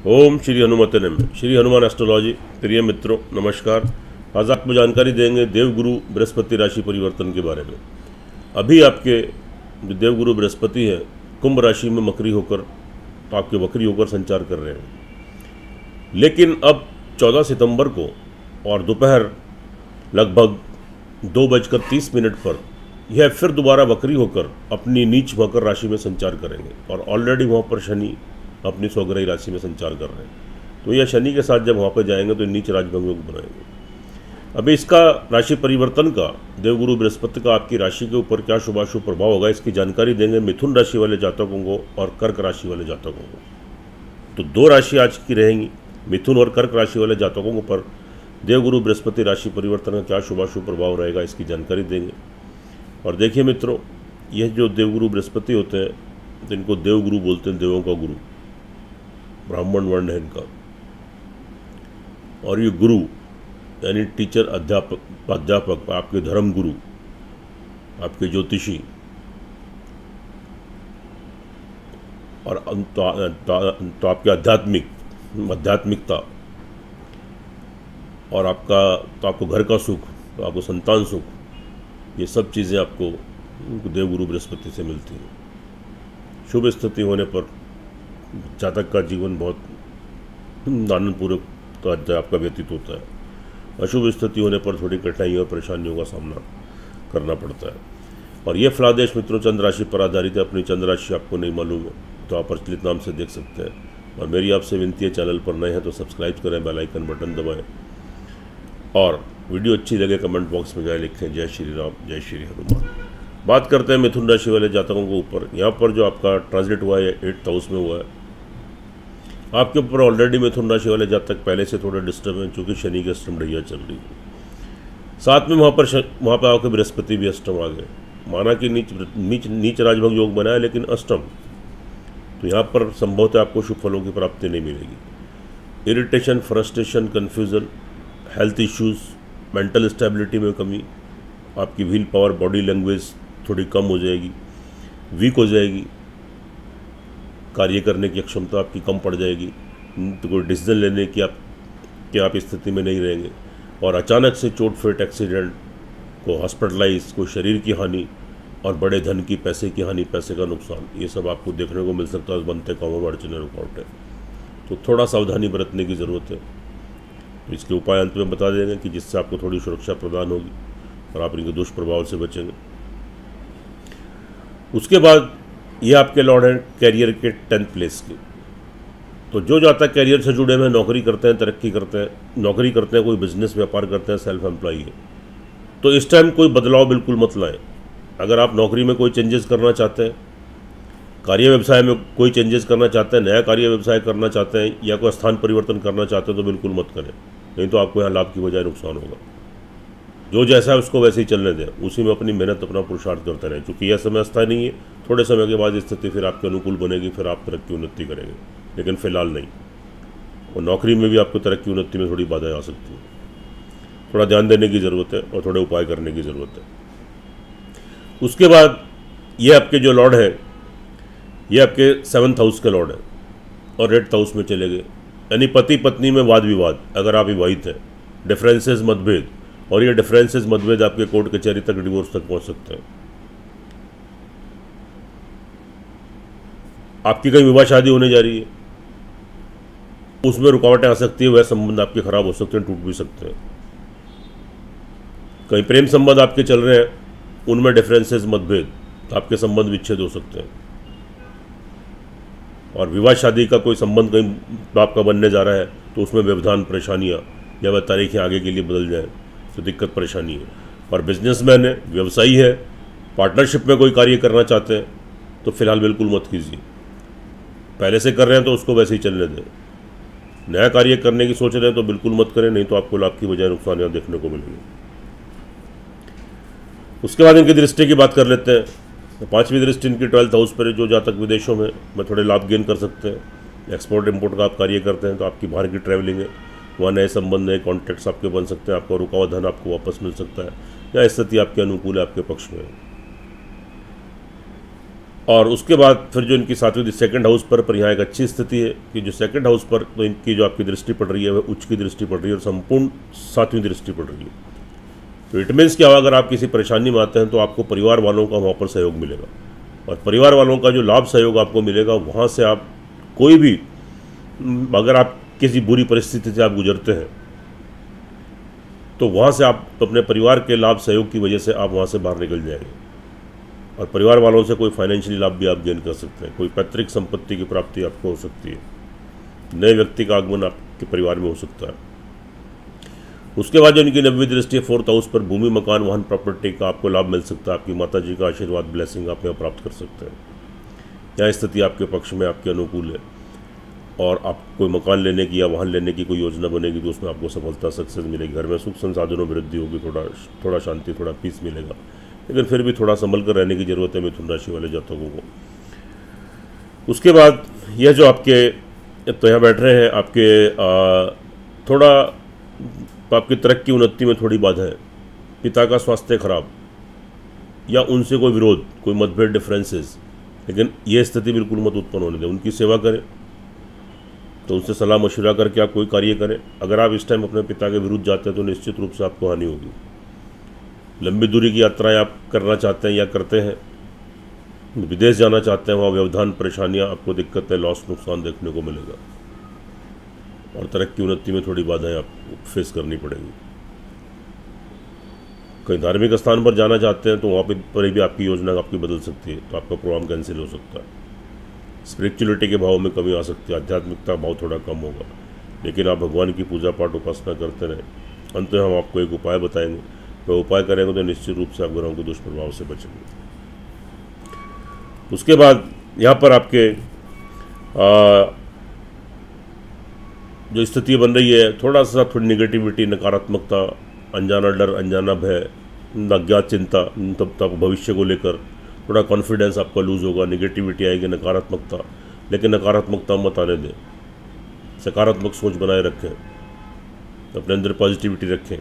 ओम श्री हनुमते नमः। श्री हनुमान एस्ट्रोलॉजी। प्रिय मित्रों नमस्कार। आज आपको जानकारी देंगे देवगुरु बृहस्पति राशि परिवर्तन के बारे में। अभी आपके जो देवगुरु बृहस्पति हैं कुंभ राशि में मकरी होकर आपके वक्री होकर संचार कर रहे हैं, लेकिन अब 14 सितंबर को और दोपहर लगभग 2:30 पर यह फिर दोबारा वक्री होकर अपनी नीच मकर राशि में संचार करेंगे और ऑलरेडी वहाँ पर शनि अपनी स्वग्रही राशि में संचार कर रहे हैं। तो यह शनि के साथ जब वहाँ पर जाएंगे तो नीच राजभंग योग बनाएंगे। अभी इसका राशि परिवर्तन का देवगुरु बृहस्पति का आपकी राशि के ऊपर क्या शुभाशुभ प्रभाव होगा, इसकी जानकारी देंगे मिथुन राशि वाले जातकों को और कर्क राशि वाले जातकों को। तो दो राशि आज की रहेंगी, मिथुन और कर्क राशि वाले जातकों पर देवगुरु बृहस्पति राशि परिवर्तन का क्या शुभाशुभ प्रभाव रहेगा, इसकी जानकारी देंगे। और देखिए मित्रों, यह जो देवगुरु बृहस्पति होते हैं जिनको देवगुरु बोलते हैं, देवों का गुरु, ब्राह्मण वर्ण है इनका, और ये गुरु यानी टीचर, अध्यापक, आपके धर्म गुरु, आपके ज्योतिषी और तो आपके आध्यात्मिकता और आपको घर का सुख, तो आपको संतान सुख, ये सब चीज़ें आपको देवगुरु बृहस्पति से मिलती हैं। शुभ स्थिति होने पर जातक का जीवन बहुत आनंदपूर्वक तो आपका व्यतीत होता है। अशुभ स्थिति होने पर थोड़ी कठिनाइयों और परेशानियों का सामना करना पड़ता है। और ये फलादेश मित्रों चंद्र राशि पर आधारित है। अपनी चंद्र राशि आपको नहीं मालूम है तो आप प्रचलित नाम से देख सकते हैं। और मेरी आपसे विनती है, चैनल पर नए हैं तो सब्सक्राइब करें, बेल आइकन बटन दबाएं और वीडियो अच्छी लगे कमेंट बॉक्स में जाए लिखें जय श्री राम, जय श्री हनुमान। बात करते हैं मिथुन राशि वाले जातकों के ऊपर। यहाँ पर जो आपका ट्रांसलेट हुआ है 8th हाउस में हुआ है। आपके ऊपर ऑलरेडी मिथुन राशि वाले जातक पहले से थोड़े डिस्टर्ब हैं, चूँकि शनि की अष्टम ढैया चल रही है। साथ में वहाँ पर आकर बृहस्पति भी अष्टम आ गए। माना कि नीच राजभंग योग बना है लेकिन अष्टम, तो यहाँ पर संभवतः आपको शुभ फलों की प्राप्ति नहीं मिलेगी। Irritation, frustration, confusion, health issues, mental stability में कमी, आपकी व्हील पावर, बॉडी लैंग्वेज थोड़ी कम हो जाएगी, वीक हो जाएगी, कार्य करने की क्षमता आपकी कम पड़ जाएगी, तो कोई डिसीजन लेने की आप स्थिति में नहीं रहेंगे। और अचानक से चोट फिट, एक्सीडेंट, को हॉस्पिटलाइज, कोई शरीर की हानि और बड़े धन की, पैसे की हानि, पैसे का नुकसान, ये सब आपको देखने को मिल सकता है। बनते कामों में अड़चने, रुकावट है, तो थोड़ा सावधानी बरतने की ज़रूरत है। तो इसके उपाय अंत में बता देंगे कि जिससे आपको थोड़ी सुरक्षा प्रदान होगी और आप इनके दुष्प्रभाव से बचेंगे। उसके बाद ये आपके लॉर्ड हैं कैरियर के 10th प्लेस के। तो जो जातक कैरियर से जुड़े हुए, नौकरी करते हैं, तरक्की करते हैं, नौकरी करते हैं, कोई बिजनेस व्यापार करते हैं, सेल्फ एम्प्लॉई है, तो इस टाइम कोई बदलाव बिल्कुल मत लाएं। अगर आप नौकरी में कोई चेंजेस करना चाहते हैं, कार्य व्यवसाय में कोई चेंजेस करना चाहते हैं, नया कार्य व्यवसाय करना चाहते हैं या कोई स्थान परिवर्तन करना चाहते हैं, तो बिल्कुल मत करें, नहीं तो आपको यहाँ लाभ की बजाय नुकसान होगा। जो जैसा है उसको वैसे ही चलने दें, उसी में अपनी मेहनत, अपना पुरुषार्थ करते रहें, क्योंकि यह समय अस्थायी नहीं है। थोड़े समय के बाद स्थिति फिर आपके अनुकूल बनेगी, फिर आप तरक्की उन्नति करेंगे, लेकिन फिलहाल नहीं। और नौकरी में भी आपको तरक्की उन्नति में थोड़ी बाधाएं आ सकती हैं। थोड़ा ध्यान देने की ज़रूरत है और थोड़े उपाय करने की ज़रूरत है। उसके बाद ये आपके जो लॉर्ड है, ये आपके 7th हाउस के लॉर्ड है और 8th हाउस में चले गए, यानी पति पत्नी में वाद विवाद। अगर आप विवाहित हैं, डिफरेंसेस, मतभेद, और ये डिफरेंसेस, मतभेद आपके कोर्ट कचहरी तक, डिवोर्स तक पहुंच सकते हैं। आपकी कहीं विवाह शादी होने जा रही है, उसमें रुकावटें आ सकती है, वह संबंध आपके खराब हो सकते हैं, टूट भी सकते हैं। कहीं प्रेम संबंध आपके चल रहे हैं, उनमें डिफरेंसेस, मतभेद, आपके संबंध विच्छेद हो सकते हैं। और विवाह शादी का कोई संबंध कहीं आपका बनने जा रहा है तो उसमें व्यवधान, परेशानियाँ, या वह तारीखें आगे के लिए बदल जाए तो दिक्कत परेशानी है। और बिजनेसमैन है, व्यवसायी है, पार्टनरशिप में कोई कार्य करना चाहते हैं तो फिलहाल बिल्कुल मत कीजिए। पहले से कर रहे हैं तो उसको वैसे ही चलने दें। नया कार्य करने की सोच रहे हैं तो बिल्कुल मत करें, नहीं तो आपको लाभ की बजाय नुकसान यहाँ देखने को मिलेंगे। उसके बाद इनकी दृष्टि की बात कर लेते हैं। तो 5वीं दृष्टि इनकी 12th हाउस पर है। जो जातक विदेशों में थोड़े लाभ गेन कर सकते हैं, एक्सपोर्ट इम्पोर्ट का आप कार्य करते हैं तो आपकी बाहर की ट्रैवलिंग है, वहाँ नए संबंध, नए कॉन्टैक्ट्स आपके बन सकते हैं, आपका रुका हुआ धन आपको वापस मिल सकता है, या स्थिति आपके अनुकूल है, आपके पक्ष में है। और उसके बाद फिर जो इनकी सातवीं सेकंड हाउस पर यहाँ एक अच्छी स्थिति है कि जो सेकंड हाउस पर तो इनकी जो आपकी दृष्टि पड़ रही है वह उच्च की दृष्टि पड़ रही है और संपूर्ण सातवीं दृष्टि पड़ रही है। तो इट मीन्स क्या, अगर आप किसी परेशानी में आते हैं तो आपको परिवार वालों का वहाँ पर सहयोग मिलेगा, और परिवार वालों का जो लाभ सहयोग आपको मिलेगा वहाँ से आप कोई भी, अगर आप किसी बुरी परिस्थिति से आप गुजरते हैं तो वहाँ से आप अपने परिवार के लाभ सहयोग की वजह से आप वहाँ से बाहर निकल जाएंगे, और परिवार वालों से कोई फाइनेंशियली लाभ भी आप गेन कर सकते हैं। कोई पैतृक संपत्ति की प्राप्ति आपको हो सकती है, नए व्यक्ति का आगमन आपके परिवार में हो सकता है। उसके बाद जो इनकी 90वीं दृष्टि है 4th हाउस पर, भूमि मकान वाहन प्रॉपर्टी का आपको लाभ मिल सकता है। आपकी माता जी का आशीर्वाद ब्लेसिंग आप यहाँ प्राप्त कर सकते हैं। यहाँ स्थिति आपके पक्ष में आपके अनुकूल है, और आप कोई मकान लेने की या वाहन लेने की कोई योजना बनेगी तो उसमें आपको सफलता सक्सेस मिलेगी। घर में सुख संसाधनों में वृद्धि होगी, थोड़ा शांति, थोड़ा पीस मिलेगा, लेकिन फिर भी थोड़ा संभल कर रहने की जरूरत है मिथुन राशि वाले जातकों को। उसके बाद यह जो आपके तो यहाँ बैठ रहे हैं आपके थोड़ा आपकी तरक्की उन्नति में थोड़ी बाधा है, पिता का स्वास्थ्य खराब या उनसे कोई विरोध, कोई मतभेद, डिफरेंसेस, लेकिन यह स्थिति बिल्कुल मत उत्पन्न होने दें। उनकी सेवा करें, तो उनसे सलाह मशवरा करके आप कोई कार्य करें। अगर आप इस टाइम अपने पिता के विरुद्ध जाते हैं तो निश्चित रूप से आपको हानि होगी। लंबी दूरी की यात्राएं आप करना चाहते हैं या करते हैं, विदेश जाना चाहते हैं, वहाँ व्यवधान, परेशानियाँ, आपको दिक्कतें, लॉस, नुकसान देखने को मिलेगा, और तरक्की उन्नति में थोड़ी बाधाएं आपको फेस करनी पड़ेंगी। कहीं धार्मिक स्थान पर जाना चाहते हैं तो वहाँ पर भी आपकी योजना आपकी बदल सकती है, तो आपका प्रोग्राम कैंसिल हो सकता है। स्पिरिचुअलिटी के भाव में कमी आ सकती है, आध्यात्मिकता भाव थोड़ा कम होगा, लेकिन आप भगवान की पूजा पाठ उपासना करते रहें। अंत में हम आपको एक उपाय बताएंगे, वह उपाय करेंगे तो निश्चित रूप से आप ग्रहों के दुष्प्रभाव से बचेंगे। उसके बाद यहाँ पर आपके जो स्थिति बन रही है, थोड़ी निगेटिविटी, नकारात्मकता, अनजाना डर, अनजाना भय, अज्ञात चिंता, तब भविष्य को लेकर थोड़ा कॉन्फिडेंस आपका लूज़ होगा, निगेटिविटी आएगी, नकारात्मकता, लेकिन नकारात्मकता मत आने दें, सकारात्मक सोच बनाए रखें, अपने अंदर पॉजिटिविटी रखें।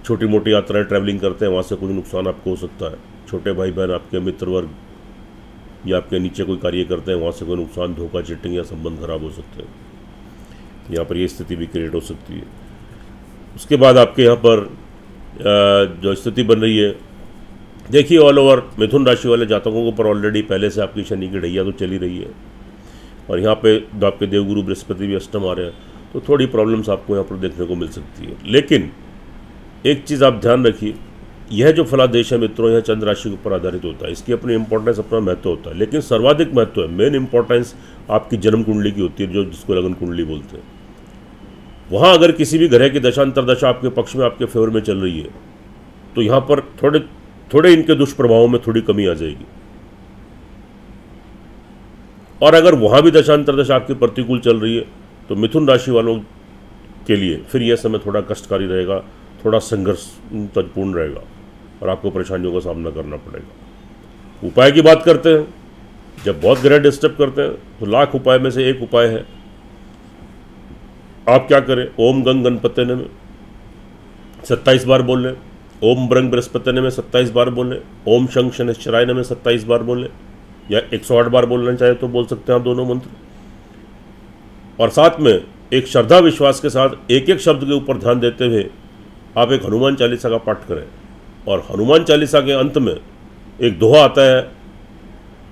छोटी मोटी यात्राएं ट्रैवलिंग करते हैं, वहाँ से कुछ नुकसान आपको हो सकता है। छोटे भाई बहन, आपके मित्र वर्ग या आपके नीचे कोई कार्य करते हैं, वहाँ से कोई नुकसान, धोखा, चीटिंग या संबंध खराब हो सकते हैं। यहाँ पर ये स्थिति भी क्रिएट हो सकती है। उसके बाद आपके यहाँ पर जो स्थिति बन रही है, देखिए ऑल ओवर मिथुन राशि वाले जातकों को पर ऑलरेडी पहले से आपकी शनि की ढैया तो चली रही है, और यहाँ पे जो आपके देवगुरु बृहस्पति भी अष्टम आ रहे हैं, तो थोड़ी प्रॉब्लम्स आपको यहाँ पर देखने को मिल सकती है। लेकिन एक चीज़ आप ध्यान रखिए, यह जो फलादेश है मित्रों, यह चंद्र राशि के ऊपर आधारित होता है, इसकी अपनी इंपॉर्टेंस, अपना महत्व होता है, लेकिन सर्वाधिक महत्व है, मेन इंपॉर्टेंस आपकी जन्म कुंडली की होती है, जो जिसको लगन कुंडली बोलते हैं। वहाँ अगर किसी भी ग्रह की दशा अंतरदशा आपके पक्ष में, आपके फेवर में चल रही है, तो यहाँ पर थोड़े इनके दुष्प्रभावों में थोड़ी कमी आ जाएगी। और अगर वहाँ भी दशा अंतरदशा आपकी प्रतिकूल चल रही है, तो मिथुन राशि वालों के लिए फिर यह समय थोड़ा कष्टकारी रहेगा, थोड़ा संघर्षपूर्ण रहेगा, और आपको परेशानियों का सामना करना पड़ेगा। उपाय की बात करते हैं, जब बहुत ग्रह डिस्टर्ब करते हैं तो लाख उपाय में से एक उपाय है, आप क्या करें, ओम गंग गणपति ने में 27 बार बोल लें, ओम ब्रंग बृहस्पति ने में 27 बार बोल लें, ओम शंख शनिश्चराय ने में 27 बार बोल लें, या 108 बार बोलना चाहे तो बोल सकते हैं आप दोनों मंत्र। और साथ में एक श्रद्धा विश्वास के साथ एक एक शब्द के ऊपर ध्यान देते हुए आप एक हनुमान चालीसा का पाठ करें। और हनुमान चालीसा के अंत में एक दोहा आता है,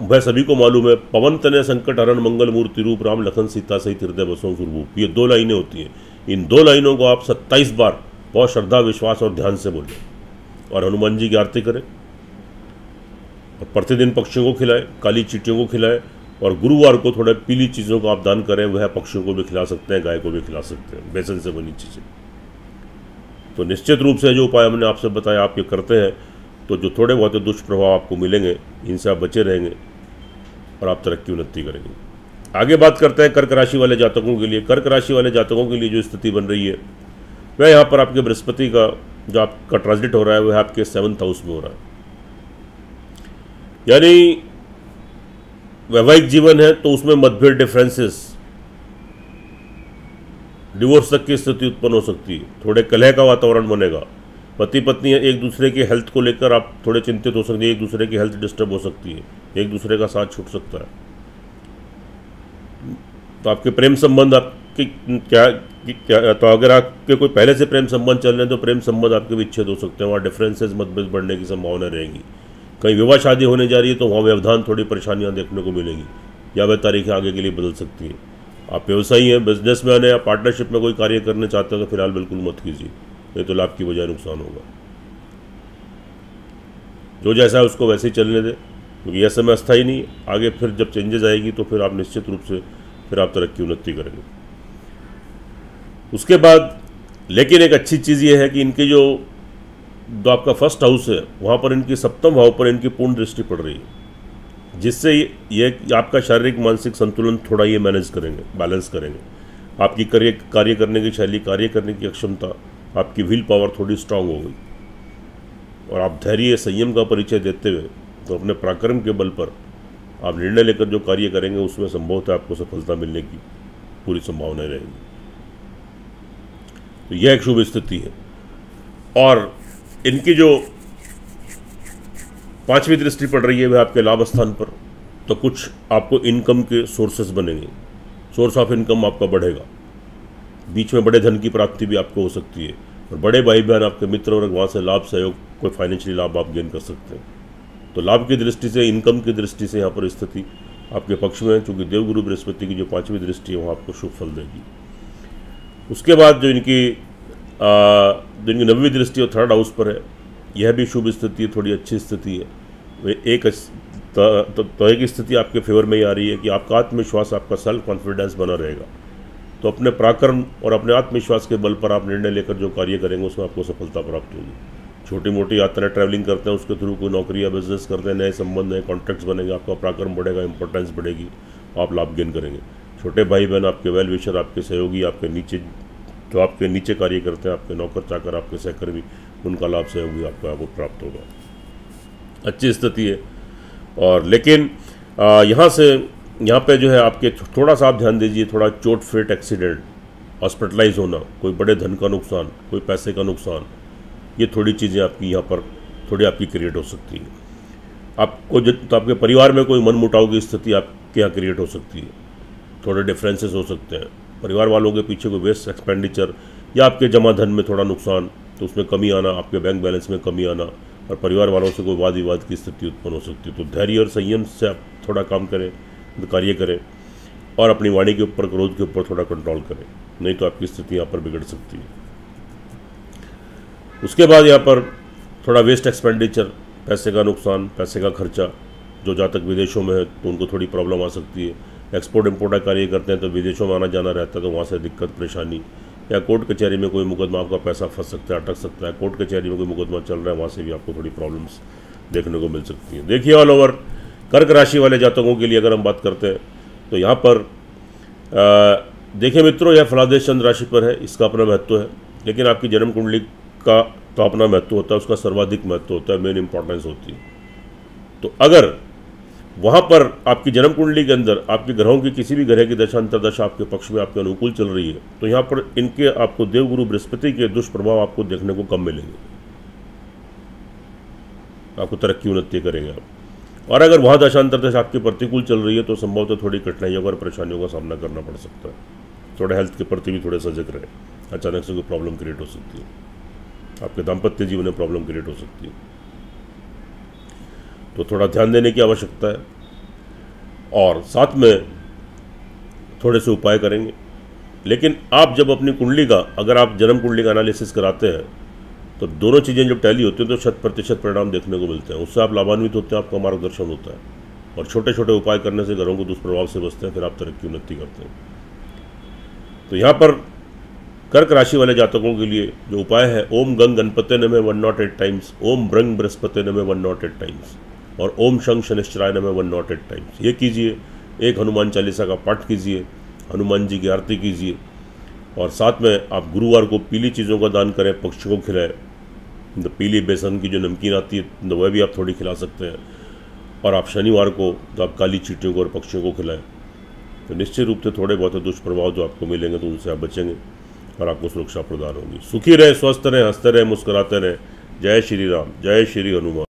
वह सभी को मालूम है, पवन तनय संकट हरण मंगल मूर्ति रूप राम लखन सीता सहित हृदय बसों सुरभूप। ये 2 लाइनें होती हैं, इन 2 लाइनों को आप 27 बार बहुत श्रद्धा विश्वास और ध्यान से बोलें, और हनुमान जी की आरती करें, और प्रतिदिन पक्षियों को खिलाएं, काली चींटियों को खिलाएं, और गुरुवार को थोड़ा पीली चीज़ों को आप दान करें, वह पक्षियों को भी खिला सकते हैं, गाय को भी खिला सकते हैं, बेसन से बनी चीज़ें। तो निश्चित रूप से जो उपाय हमने आपसे बताया आप ये करते हैं, तो जो थोड़े बहुत दुष्प्रभाव आपको मिलेंगे, इनसे आप बचे रहेंगे और आप तरक्की उन्नति करेंगे। आगे बात करते हैं कर्क राशि वाले जातकों के लिए। कर्क राशि वाले जातकों के लिए जो स्थिति बन रही है, वह यहाँ पर आपके बृहस्पति का जो आपका ट्रांजिट हो रहा है वह आपके 7th हाउस में हो रहा है, यानी वैवाहिक जीवन है तो उसमें मतभेद, डिफरेंसेस, डिवोर्स तक की स्थिति उत्पन्न हो सकती है, थोड़े कलह का वातावरण बनेगा, पति पत्नी एक दूसरे की हेल्थ को लेकर आप थोड़े चिंतित हो सकते हैं, एक दूसरे की हेल्थ डिस्टर्ब हो सकती है, एक दूसरे का साथ छूट सकता है। तो आपके प्रेम संबंध आपकी क्या तो अगर आपके कोई पहले से प्रेम संबंध चल रहे हैं तो प्रेम संबंध आपके विच्छेद हो सकते हैं, वहाँ डिफरेंसेस मतभेद बढ़ने की संभावना रहेगी। कहीं विवाह शादी होने जा रही है तो वहाँ व्यवधान थोड़ी परेशानियाँ देखने को मिलेंगी या वह तारीखें आगे के लिए बदल सकती हैं। आप व्यवसायी हैं, बिजनेसमैन हैं या पार्टनरशिप में कोई कार्य करने चाहते हैं तो फिलहाल बिल्कुल मत कीजिए, नहीं तो लाभ की बजाय नुकसान होगा। जो जैसा है उसको वैसे ही चलने दें, क्योंकि यह समय अस्थायी नहीं है। आगे फिर जब चेंजेस आएगी तो फिर आप निश्चित रूप से फिर आप तरक्की उन्नति करेंगे। उसके बाद लेकिन एक अच्छी चीज़ ये है कि इनकी जो आपका फर्स्ट हाउस है वहाँ पर इनकी सप्तम भाव पर इनकी पूर्ण दृष्टि पड़ रही है, जिससे ये आपका शारीरिक मानसिक संतुलन थोड़ा ये मैनेज करेंगे, बैलेंस करेंगे। आपकी कार्य करने की शैली, कार्य करने की अक्षमता, आपकी विल पावर थोड़ी स्ट्रांग हो गई और आप धैर्य संयम का परिचय देते हुए तो अपने पराक्रम के बल पर आप निर्णय लेकर जो कार्य करेंगे उसमें संभवतः आपको सफलता मिलने की पूरी संभावना रहेगी। तो यह एक शुभ स्थिति है। और इनकी जो पांचवी दृष्टि पड़ रही है वह आपके लाभ स्थान पर, तो कुछ आपको इनकम के सोर्सेस बनेंगे, सोर्स ऑफ इनकम आपका बढ़ेगा। बीच में बड़े धन की प्राप्ति भी आपको हो सकती है और बड़े भाई बहन आपके मित्र वर्ग वहाँ से लाभ सहयोग, कोई फाइनेंशियली लाभ आप गेन कर सकते हैं। तो लाभ की दृष्टि से, इनकम की दृष्टि से यहाँ पर स्थिति आपके पक्ष में है, चूँकि देवगुरु बृहस्पति की जो पांचवी दृष्टि है वो आपको शुभ फल देगी। उसके बाद जो इनकी नवीं दृष्टि और थर्ड हाउस पर है, यह भी शुभ स्थिति है, थोड़ी अच्छी स्थिति है। वे एक तरह की स्थिति आपके फेवर में ही आ रही है कि आपका आत्मविश्वास, आपका सेल्फ कॉन्फिडेंस बना रहेगा। तो अपने पराक्रम और अपने आत्मविश्वास के बल पर आप निर्णय लेकर जो कार्य करेंगे उसमें आपको सफलता प्राप्त होगी। छोटी मोटी यात्रा, ट्रैवलिंग करते हैं, उसके थ्रू कोई नौकरी या बिजनेस करते हैं, नए संबंध, नए कॉन्टैक्ट्स बनेंगे, आपका पराक्रम बढ़ेगा, इंपॉर्टेंस बढ़ेगी, आप लाभ गेन करेंगे। छोटे भाई बहन, आपके वेल विशर, आपके सहयोगी, आपके नीचे कार्य करते हैं, आपके नौकर चाकर, आपके सहकर्मी, उनका लाभ सहयोगी आपको प्राप्त होगा। अच्छी स्थिति है। और लेकिन यहाँ पे जो है आपके थोड़ा सा आप ध्यान दीजिए, थोड़ा चोट फेट, एक्सीडेंट, हॉस्पिटलाइज होना, कोई बड़े धन का नुकसान, कोई पैसे का नुकसान, ये थोड़ी चीज़ें आपकी यहाँ पर थोड़ी आपकी क्रिएट हो सकती है। आपको तो आपके परिवार में कोई मनमुटाव की स्थिति आपके यहाँ क्रिएट हो सकती है, थोड़े डिफरेंसेस हो सकते हैं। परिवार वालों के पीछे कोई वेस्ट एक्सपेंडिचर या आपके जमा धन में थोड़ा नुकसान, तो उसमें कमी आना, आपके बैंक बैलेंस में कमी आना और परिवार वालों से कोई वाद विवाद की स्थिति उत्पन्न हो सकती है। तो धैर्य और संयम से आप थोड़ा काम करें, कार्य करें और अपनी वाणी के ऊपर, क्रोध के ऊपर थोड़ा कंट्रोल करें, नहीं तो आपकी स्थिति यहाँ पर बिगड़ सकती है। उसके बाद यहाँ पर थोड़ा वेस्ट एक्सपेंडिचर, पैसे का नुकसान, पैसे का खर्चा, जो जातक विदेशों में है तो उनको थोड़ी प्रॉब्लम आ सकती है। एक्सपोर्ट इम्पोर्ट का कार्य करते हैं तो विदेशों में आना जाना रहता है, तो वहाँ से दिक्कत परेशानी, या कोर्ट कचहरी में कोई मुकदमा, आपका पैसा फंस सकता है, अटक सकता है, कोर्ट कचहरी में कोई मुकदमा चल रहा है, वहाँ से भी आपको थोड़ी प्रॉब्लम्स देखने को मिल सकती है। देखिए ऑल ओवर कर्क राशि वाले जातकों के लिए अगर हम बात करते हैं तो यहाँ पर देखिए मित्रों, यह फलादेश चंद्र राशि पर है, इसका अपना महत्व है, लेकिन आपकी जन्म कुंडली का तो अपना महत्व होता है, उसका सर्वाधिक महत्व होता है, मेन इंपॉर्टेंस होती है। तो अगर वहाँ पर आपकी जन्म कुंडली के अंदर आपके ग्रहों की किसी भी ग्रह की दशा अंतरदशा आपके पक्ष में, आपके अनुकूल चल रही है, तो यहाँ पर इनके आपको देवगुरु बृहस्पति के दुष्प्रभाव आपको देखने को कम मिलेंगे, आपको तरक्की उन्नति करेंगे आप। और अगर वहाँ दशा अंतरदशा आपके प्रतिकूल चल रही है तो संभवतः थोड़ी कठिनाइयों और परेशानियों का सामना करना पड़ सकता है। थोड़ा हेल्थ के प्रति भी थोड़े सजग रहे, अचानक से कोई प्रॉब्लम क्रिएट हो सकती है, आपके दाम्पत्य जीवन में प्रॉब्लम क्रिएट हो सकती है, तो थोड़ा ध्यान देने की आवश्यकता है। और साथ में थोड़े से उपाय करेंगे। लेकिन आप जब अपनी कुंडली का, अगर आप जन्म कुंडली का एनालिसिस कराते हैं तो दोनों चीज़ें जब टैली होती हैं तो 100% परिणाम देखने को मिलते हैं, उससे आप लाभान्वित होते हैं, आपका मार्गदर्शन होता है और छोटे छोटे उपाय करने से घरों को दुष्प्रभाव से बचते हैं, फिर आप तरक्की उन्नति करते हैं। तो यहाँ पर कर्क राशि वाले जातकों के लिए जो उपाय है, ओम गंग गणपते नमः 108 टाइम्स, ओम ब्रंग बृहस्पति नमः 108 टाइम्स और ओम शंख शनिश्चराय नमः 108 टाइम्स। ये कीजिए। एक हनुमान चालीसा का पाठ कीजिए, हनुमान जी की आरती कीजिए और साथ में आप गुरुवार को पीली चीज़ों का दान करें, पक्षियों को खिलाएं। तो पीली बेसन की जो नमकीन आती है तो वह भी आप थोड़ी खिला सकते हैं। और आप शनिवार को तो आप काली चींटियों को और पक्षियों को खिलाएं, तो निश्चित रूप से थोड़े बहुत दुष्प्रभाव जो आपको मिलेंगे तो उनसे आप बचेंगे। और आपको सुरक्षा प्रदान होगी। सुखी रहें, स्वस्थ रहें, हंसते रहें, मुस्कुराते रहें। जय श्री राम, जय श्री हनुमान।